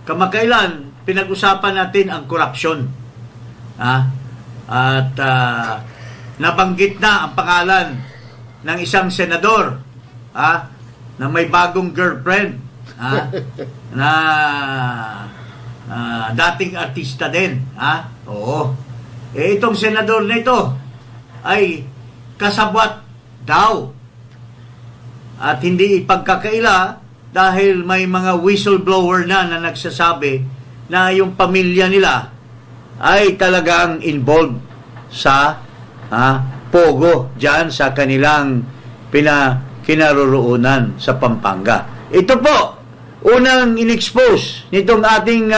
kamakailan, pinag-usapan natin ang korupsyon. At nabanggit na ang pangalan ng isang senador na may bagong girlfriend na dating artista din. Oo. Itong senador na ito ay kasabwat daw at hindi ipagkakaila dahil may mga whistleblower na nagsasabi na yung pamilya nila ay talagang involved sa pogo dyan sa kanilang kinaroroonan sa Pampanga. Ito po, unang in-expose nitong ating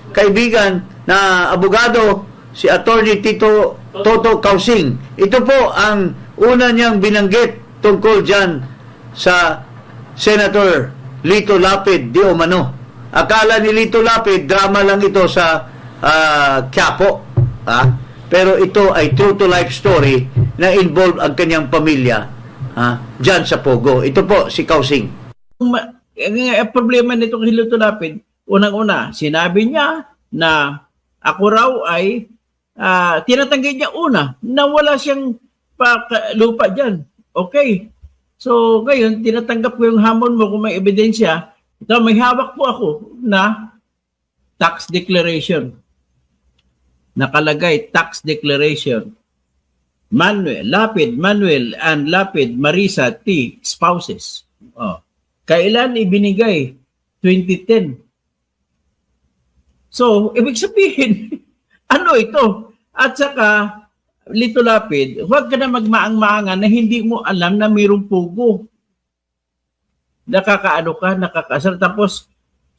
kaibigan na abogado, si Attorney Toto Causing. Ito po ang una niyang binanggit tungkol dyan sa Senator Lito Lapid di umano. Akala ni Lito Lapid, drama lang ito sa Quiapo. Pero ito ay true to life story na involve ang kanyang pamilya dyan sa Pogo. Ito po si Causing. Ang problema nito kay Lito Lapid, unang-una, sinabi niya na ako raw ay tinatanggi niya una na wala siyang lupa dyan. Okay. So, ngayon, tinatanggap ko yung hamon mo kung may ebidensya. Ito, may hawak po ako na tax declaration. Nakalagay, tax declaration. Lapid Manuel and Lapid Marisa T. spouses. Kailan ibinigay? 2010. So, ibig sabihin, ano ito? At saka, Lito Lapid, huwag ka na magmaang-maangan na hindi mo alam na mayroong pugo. Nakakaano ka, nakakasal. Tapos,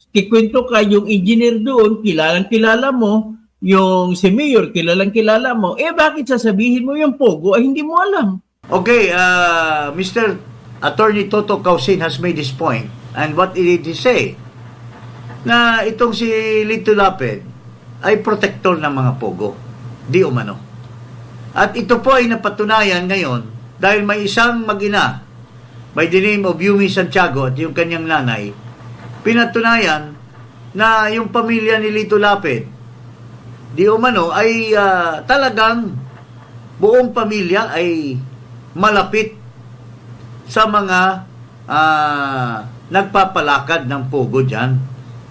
kikwento ka, yung engineer doon, kilalang-kilala mo, yung si Mayor, kilalang-kilala mo, bakit sasabihin mo yung pugo ay hindi mo alam? Okay, Mr. Attorney Toto Causing has made this point. And what did he say? Na itong si Lito Lapid ay protector ng mga pogo. Di umano. At ito po ay napatunayan ngayon dahil may isang mag-ina by the name of Yumi Santiago at yung kanyang nanay, pinatunayan na yung pamilya ni Lito Lapid, di umano, ay talagang buong pamilya ay malapit sa mga nagpapalakad ng pogo dyan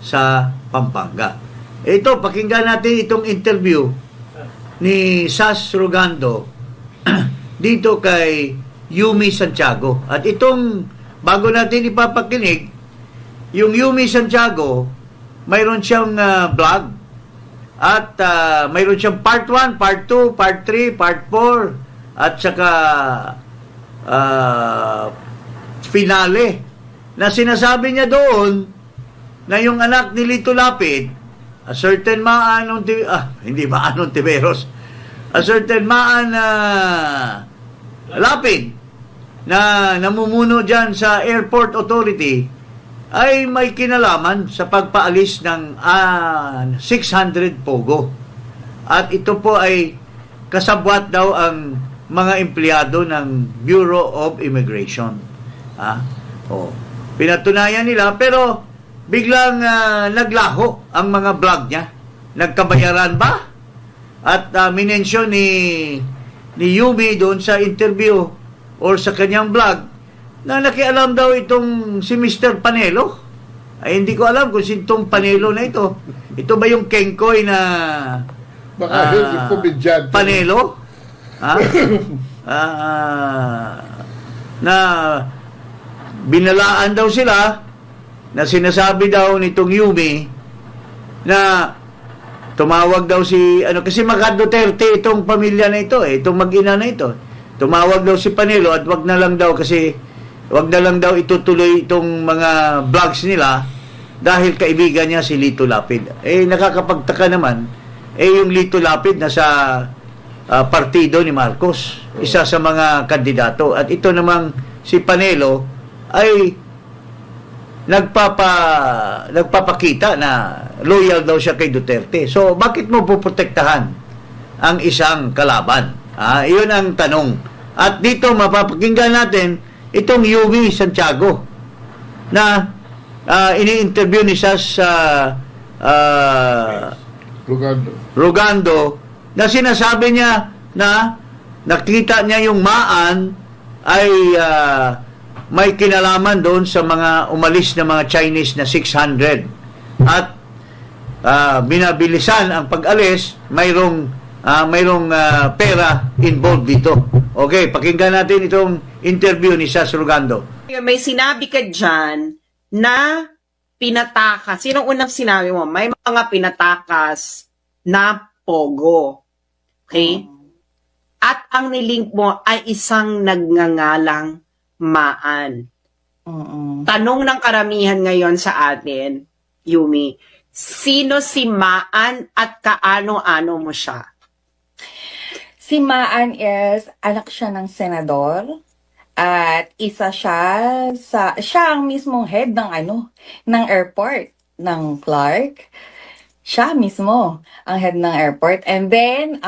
sa Pampanga. Ito, pakinggan natin itong interview ni Sas Rogando dito kay Yumi Santiago. At itong, bago natin ipapakinig, yung Yumi Santiago, mayroon siyang vlog at mayroon siyang part 1, part 2, part 3, part 4 at saka finale na sinasabi niya doon na yung anak ni Lito Lapid, a certain Maan hindi Maan Ontiveros, a certain Maan Lapid na namumuno dyan sa Airport Authority ay may kinalaman sa pagpaalis ng 600 pogo. At ito po ay kasabwat daw ang mga empleyado ng Bureau of Immigration. Pinatunayan nila pero biglang naglaho ang mga vlog niya. Nagkabayaran ba? At minensyon ni Yumi doon sa interview or sa kanyang vlog na nakialam daw itong si Mr. Panelo. Ay hindi ko alam kung sintong Panelo na ito. Ito ba yung Kengkoy na Panelo? Na binalaan daw sila na sinasabi daw nitong Yumi na tumawag daw si kasi mga Duterte itong pamilya na ito itong mag-ina na ito. Tumawag daw si Panelo at wag na lang daw itutuloy itong mga vlogs nila dahil kaibigan niya si Lito Lapid. Nakakapagtaka naman yung Lito Lapid na sa partido ni Marcos, isa sa mga kandidato, at ito namang si Panelo ay nagpapakita na loyal daw siya kay Duterte. So, bakit mo poprotektahan ang isang kalaban? Iyon ang tanong. At dito, mapapakinggan natin itong Yumi Santiago na ini-interview ni Sas Rogando, na sinasabi niya na nakita niya yung Maan ay may kinalaman doon sa mga umalis na mga Chinese na 600 at binabilisan ang pag-alis, mayroong pera involved dito. Okay, pakinggan natin itong interview ni Sas Rogando. May sinabi ka dyan na pinatakas. Sinong unang sinabi mo? May mga pinatakas na pogo. Okay? At ang nilink mo ay isang nagngangalang Maan. Tanong ng karamihan ngayon sa atin, Yumi, sino si Maan at kaano-ano mo siya? Si Maan is anak siya ng senador at isa siya siya ang mismong head ng airport ng Clark. Siya mismo ang head ng airport. And then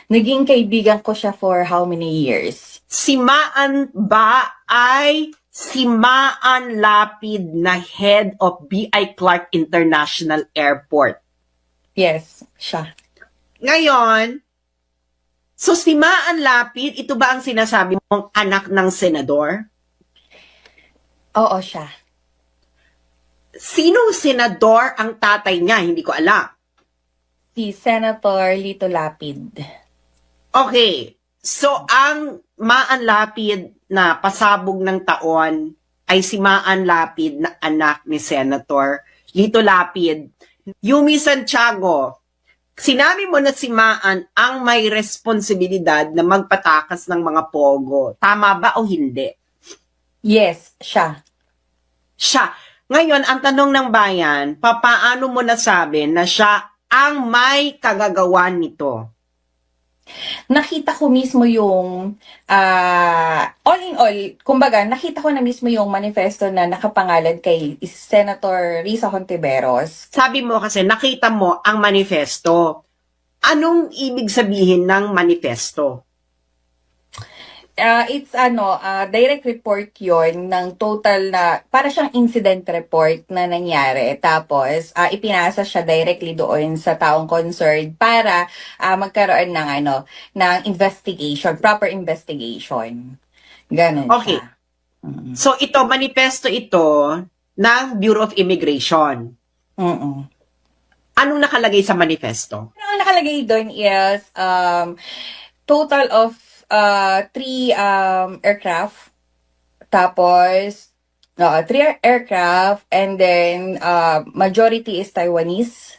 naging kaibigan ko siya for how many years? Si Maan ba ay si Maan Lapid na head of B.I. Clark International Airport? Yes, siya. Ngayon, so si Maan Lapid, ito ba ang sinasabi mong anak ng senador? Oo, siya. Sinong senador ang tatay niya? Hindi ko alam. Si Senator Lito Lapid. Okay. So, ang Maan Lapid na pasabog ng taon ay si Maan Lapid na anak ni Senator Lito Lapid. Yumi Santiago, sinabi mo na si Maan ang may responsibilidad na magpatakas ng mga pogo. Tama ba o hindi? Yes, siya. Siya. Ngayon, ang tanong ng bayan, papaano mo nasabi na siya ang may kagagawan nito? Nakita ko mismo yung, all in all, kumbaga, nakita ko na mismo yung manifesto na nakapangalan kay Senator Risa Hontiveros. Sabi mo kasi, nakita mo ang manifesto. Anong ibig sabihin ng manifesto? It's direct report yon ng total na, para siyang incident report na nangyari. Tapos, ipinasa siya directly doon sa taong concerned para magkaroon ng investigation, proper investigation. Ganun Okay. siya. So, ito, manifesto ito ng Bureau of Immigration. Mm-mm. Anong nakalagay sa manifesto? Ang nakalagay doon is total of 3 aircraft. Tapos, 3 aircraft and then majority is Taiwanese.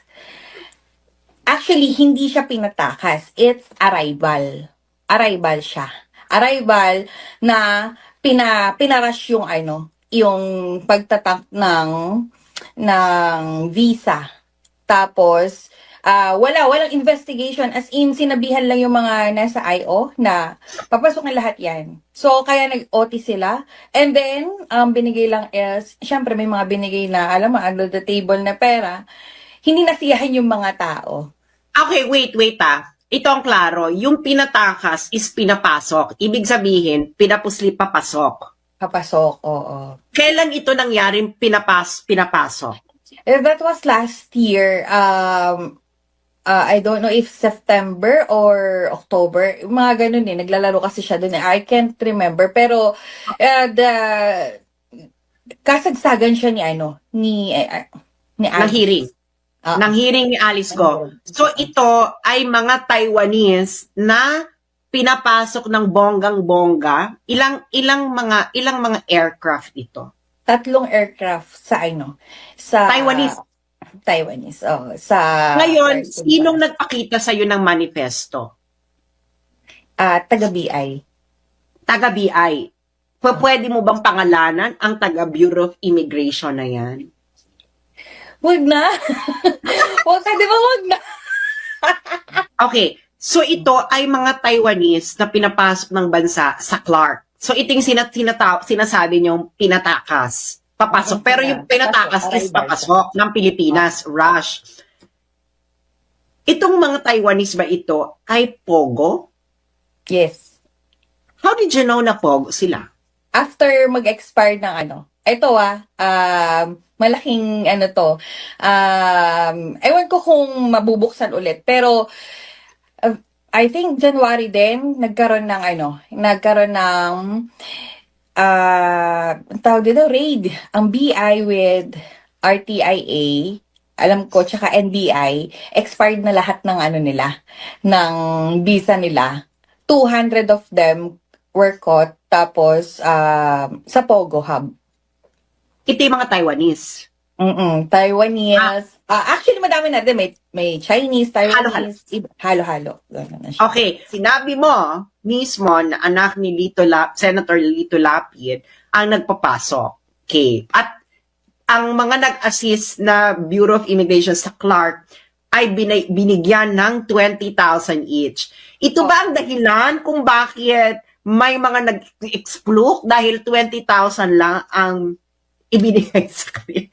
Actually, hindi siya pinatakas. It's arrival. Arrival siya. Arrival na pinarush yung pagtatank ng visa. Tapos, walang investigation. As in, sinabihan lang yung mga nasa IO na papasok na lahat yan. So, kaya nag-OT sila. And then, binigay lang is, syempre may mga binigay na, alam mo, under the table na pera. Hindi nasiyahan yung mga tao. Okay, wait. Ito ang klaro. Yung pinatakas is pinapasok. Ibig sabihin, pinapusli papasok. Papasok, oo. Kailan ito nangyaring pinapasok? That was last year. I don't know if September or October. Mga ganun naglalaro kasi siya doon. I can't remember. Pero, kasagsagan siya ni Ng hearing. Ng hearing ni Alice Go. So, ito ay mga Taiwanese na pinapasok ng bonggang-bongga. Ilang mga aircraft ito? 3 aircraft sa Taiwanese. Taiwanese. Oh, sa Ngayon, sinong nagpakita sa iyo ng manifesto? Taga-BI. Taga-BI. Pwede mo bang pangalanan ang taga-Bureau of Immigration na yan? Wag na. Di ba wag na? Okay. So, ito ay mga Taiwanese na pinapasok ng bansa sa Clark. So, ito yung sinasabi niyong pinatakas. Papasok. Pero yung pinatakas is papasok ng Pilipinas. Rush. Itong mga Taiwanese ba ito ay Pogo? Yes. How did you know na Pogo sila? After mag-expire ng ito malaking ano to. Ewan ko kung mabubuksan ulit. Pero, I think January din, nagkaroon ng ang tawag dito, raid. Ang BI with RTIA, alam ko, tsaka NBI, expired na lahat ng ng visa nila. 200 of them were caught, tapos sa Pogo Hub. Ito yung mga Taiwanese. Taiwanese. Actually, madami na din. May Chinese, Taiwanese, halo-halo. Ganun na siya. Okay, sinabi mo mismo na anak ni Senator Lito Lapid ang nagpapasok. Okay. At ang mga nag-assist na Bureau of Immigration sa Clark ay binigyan ng 20,000 each. Ito ba ang dahilan kung bakit may mga nag-explode dahil 20,000 lang ang ibinigay sa kanila?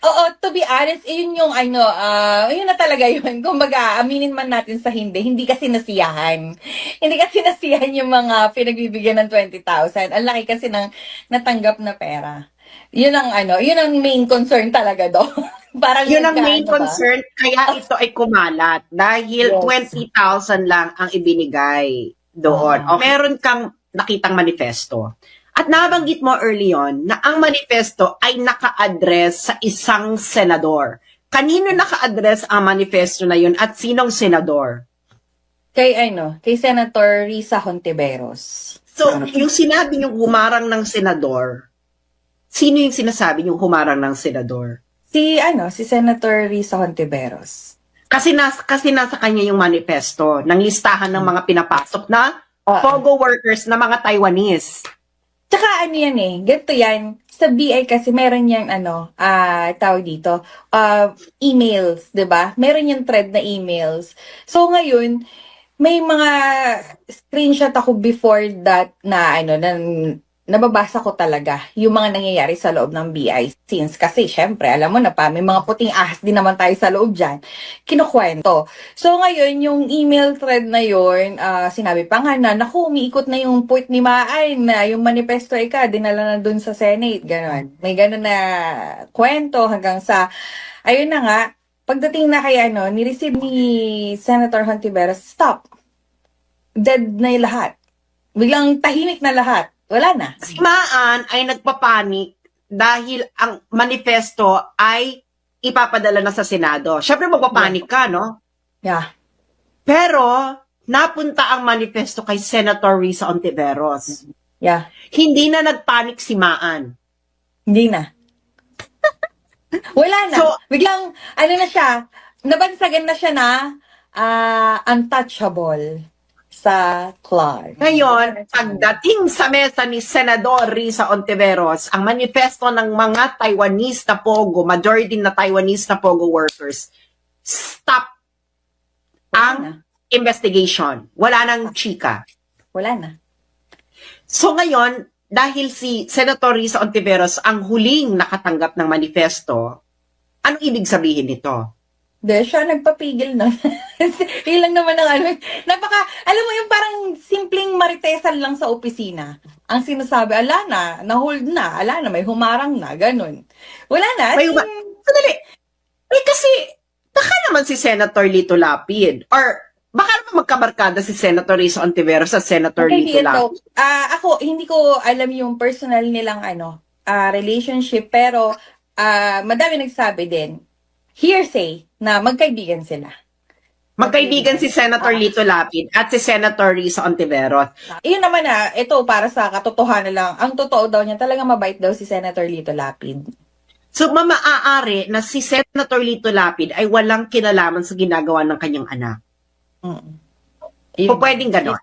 Oo, to be honest, yun yung yun na talaga yun. Kumbaga, aminin man natin sa hindi kasi nasiyahan. Hindi kasi nasiyahan yung mga pinagbibigyan ng 20,000. Ang laki kasi ng natanggap na pera. Yun ang main concern talaga doon. Parang Yun ang main ba? concern, kaya ito ay kumalat. Dahil Yes. 20,000 lang ang ibinigay doon. O meron kang nakitang manifesto. At nabanggit mo early on na ang manifesto ay naka-address sa isang senador. Kanino naka-address ang manifesto na yun at sinong senador? Kay Senator Risa Hontiveros. So, yung sinabi niyong humarang ng senador, sino yung sinasabi niyong humarang ng senador? Si Senator Risa Hontiveros. Kasi nasa kanya yung manifesto ng listahan ng mga pinapasok na Pogo workers na mga Taiwanese. Tsaka ganito yan, sa BI kasi meron yang tawag dito, emails, 'di ba? Meron yung thread na emails. So ngayon, may mga screenshot ako before that na nababasa ko talaga yung mga nangyayari sa loob ng BI since kasi syempre alam mo na pa may mga puting ahas din naman tayo sa loob diyan. Kinukwento. So ngayon yung email thread na yun, sinabi pa nga na naku, umiikot na yung puwit ni Maay na yung manifesto dinala na dun sa Senate, gano'n. May gano'n na kwento hanggang sa ayun na nga, pagdating na kay ni-receive ni Senator Hontiveros, stop. Dead na yung lahat. Biglang tahimik na lahat. Wala na. Si Maan ay nagpapanik dahil ang manifesto ay ipapadala na sa Senado. Siyempre magpapanik ka, no? Yeah. Pero napunta ang manifesto kay Senator Risa Hontiveros. Yeah. Hindi na nagpanik si Maan. Hindi na. Wala na. So- Biglang, na siya, nabansagan na siya na untouchable sa Clark. Ngayon, pagdating sa mesa ni Senador Risa Hontiveros, ang manifesto ng mga Taiwanese na Pogo, majority na Taiwanese na Pogo workers, stop ang investigation. Wala nang chika. Wala na. So ngayon, dahil si Senator Risa Hontiveros ang huling nakatanggap ng manifesto, anong ibig sabihin nito? Dahil siya nagpapigil na. Yun lang naman ang alam mo yung parang simpleng maritesan lang sa opisina. Ang sinasabi, ala na, na-hold na, ala na, may humarang na, ganun. Wala na. Sandali. Kasi, baka naman si Senator Lito Lapid, or baka naman magkabarkada si Senator Risa Hontiveros sa Senator Lito Lapid. Ako, hindi ko alam yung personal nilang relationship, pero madami nagsabi din, hearsay, na magkaibigan sila. Magkaibigan si Senator Lito Lapid at si Senator Risa Hontiveros. Iyon naman ito para sa katotohanan lang. Ang totoo daw niya, talaga mabait daw si Senator Lito Lapid. So, maaari na si Senator Lito Lapid ay walang kinalaman sa ginagawa ng kanyang anak. Pwedeng gano'n.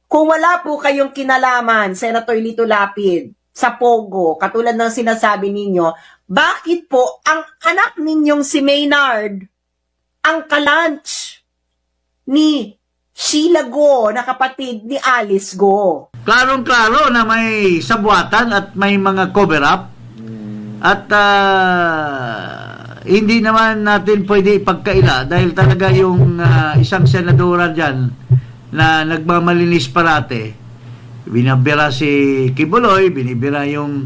Kung wala po kayong kinalaman, Senator Lito Lapid, sa Pogo, katulad ng sinasabi ninyo, bakit po ang anak ninyong si Maynard, ang kalanch ni Sheila Go, na kapatid ni Alice Go? Klarong-klaro na may sabwatan at may mga cover-up. At hindi naman natin pwede ipagkaila dahil talaga yung isang senadora dyan na nagmamalinis parate. Binabira si Kibuloy, binibira yung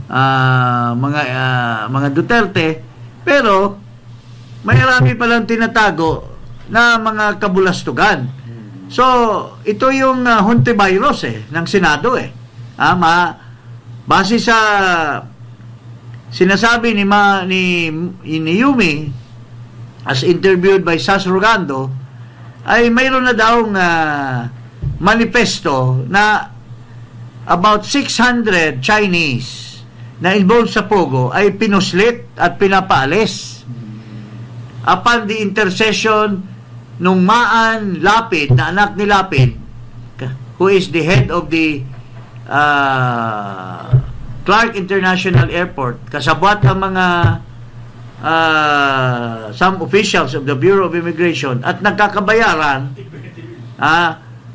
mga Duterte, pero marami palang tinatago na mga kabulastugan. So, ito yung hontevirus ng Senado base sa sinasabi ni Yumi as interviewed by Sas Rogando, ay mayroon na daw manifesto na about 600 Chinese na involved sa Pogo ay pinuslit at pinapaalis upon the intercession nung Maan Lapid na anak ni Lapid, who is the head of the Clark International Airport. Kasabwat ang mga some officials of the Bureau of Immigration at nagkakabayaran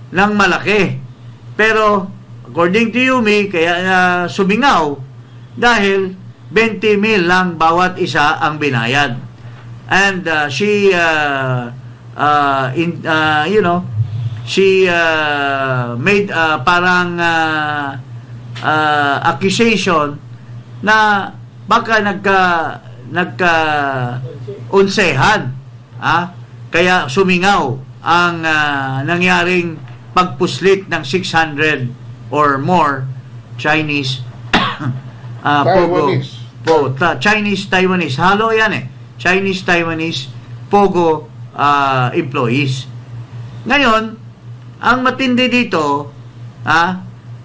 ng malaki. Pero according to Yumi, kaya sumingaw dahil 20,000 lang bawat isa ang binayad. And she made parang accusation na baka nagka-unsehan. Kaya sumingaw ang nangyaring pagpuslit ng 600 or more Chinese Pogo. Chinese Taiwanese. Halo yan Chinese Taiwanese Pogo employees. Ngayon, ang matindi dito,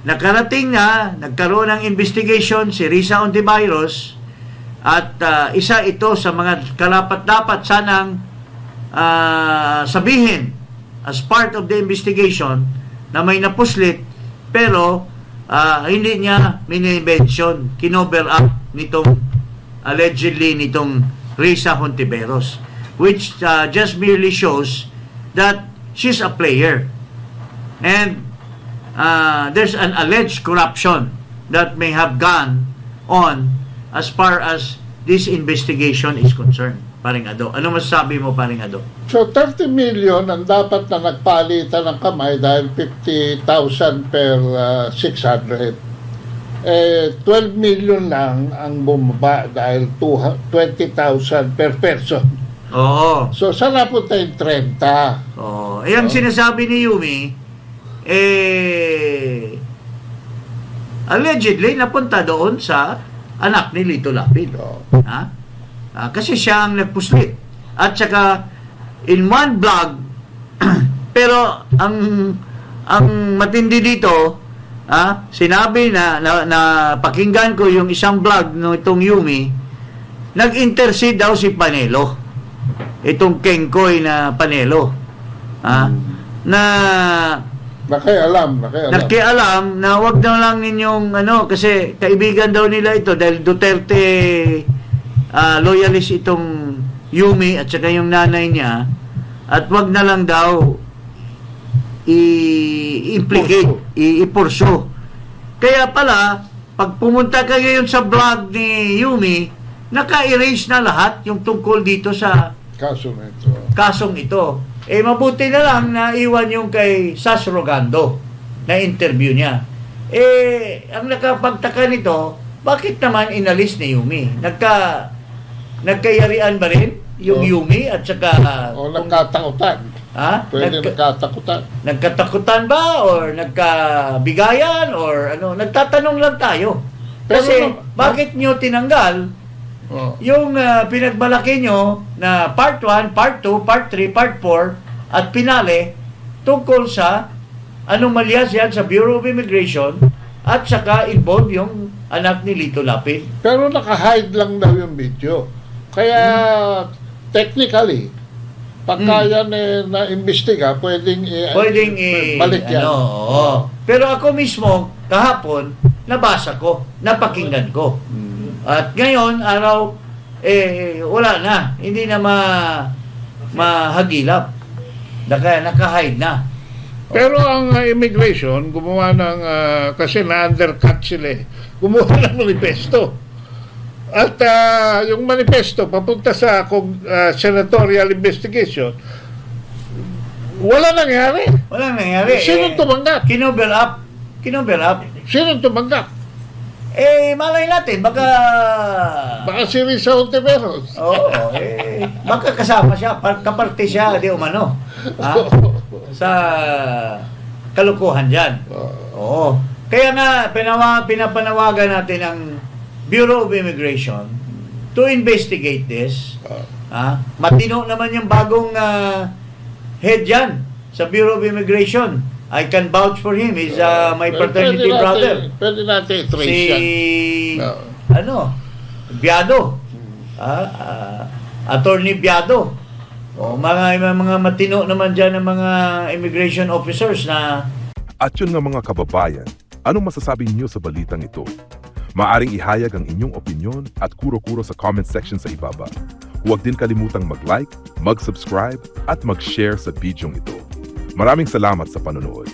nagkaroon ng investigation si Risa Hontiveros at isa ito sa mga karapat-dapat sanang sabihin as part of the investigation na may napuslit pero hindi niya mini-mention, kinover up allegedly nitong Risa Hontiveros, which just merely shows that she's a player and there's an alleged corruption that may have gone on as far as this investigation is concerned. Paring Ado, ano masasabi mo, Paring Ado? So 30 million ang dapat na nagpalitan ng kamay dahil 50,000 per 600. 12 million lang ang bumaba dahil 20,000 per person. Oo. So saan napunta yung 30? Oo. Ang sinasabi ni Yumi, allegedly napunta doon sa anak ni Lito Lapid. Kasi siya ang nagpuslit. At saka in one blog pero ang matindi dito, sinabi na pakinggan ko yung isang blog no itong Yumi, nag-intercede daw si Panelo, itong Kengkoy na Panelo, na nakialam na wag na lang ninyong kasi kaibigan daw nila ito dahil Duterte loyalist itong Yumi at saka yung nanay niya, at wag na lang daw i-implicate, i-porso. Kaya pala, pag pumunta ka ngayon sa blog ni Yumi, naka-erase na lahat yung tungkol dito sa kasong ito. Mabuti na lang na iwan yung kay Sas Rogando na interview niya. Ang nakapagtaka nito, bakit naman inalis ni Yumi? Nagkayarian ba rin yung Yumi at saka nagkatakutan. Pwede nagkatakutan. Nagkatakutan ba or nagkabigayan or ano? Nagtatanong lang tayo. Kasi bakit nyo tinanggal yung pinagmalaki nyo na part 1, part 2, part 3, part 4 at pinale tungkol sa anomalya yan sa Bureau of Immigration at saka involved yung anak ni Lito Lapid. Pero naka-hide lang daw yung video. Kaya technically pagka yan na-imbestiga, pwedeng balik yan. Pero ako mismo, kahapon, nabasa ko, napakinggan ko. At ngayon, araw, wala na. Hindi na mahagilap. Naka-hide na. Pero ang immigration, gumawa ng, kasi na-undercut sila gumawa ng manifesto. At yung manifesto papunta sa senatorial investigation, wala nangyari. Walang nangyari. Sino tumanggap? Kinover up. Sino tumanggap? malay natin, baka si Risa Ontiveros. Oo, baka kasama siya, kaparte siya, di umano. Ha? Sa kalukuhan dyan. Oo. Kaya nga, pinapanawagan natin ang Bureau of Immigration to investigate this. Matino naman yung bagong head dyan sa Bureau of Immigration. I can vouch for him. He's my fraternity brother. Pwede natin i-trace yan. Biado. Attorney Biado. Mga matino naman dyan ng mga immigration officers na... At yun nga mga kababayan, anong masasabi niyo sa balitang ito? Maaring ihayag ang inyong opinyon at kuro-kuro sa comment section sa ibaba. Huwag din kalimutang mag-like, mag-subscribe at mag-share sa bidyong ito. Maraming salamat sa panonood.